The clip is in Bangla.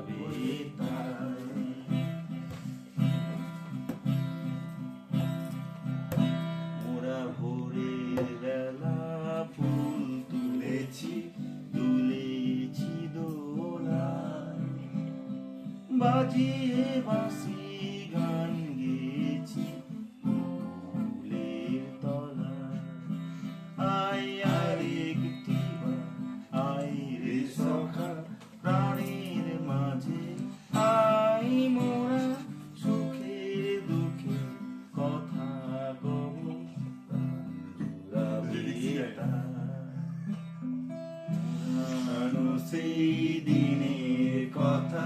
যাবে তাই। মোরা ভোরের বেলা ফুল তুলেছি, দুলেছি দোলায়, বাজিয়ে বাঁশি গান গেয়েছি ফুলের তলায়। আয় আরেকটি বার, আয় রে সখা প্রাণের মাঝে, আয় মোরা সুখের দুঃখে কথা কব, প্রাণ জুড়াবে তাই। সেই দিনের কথা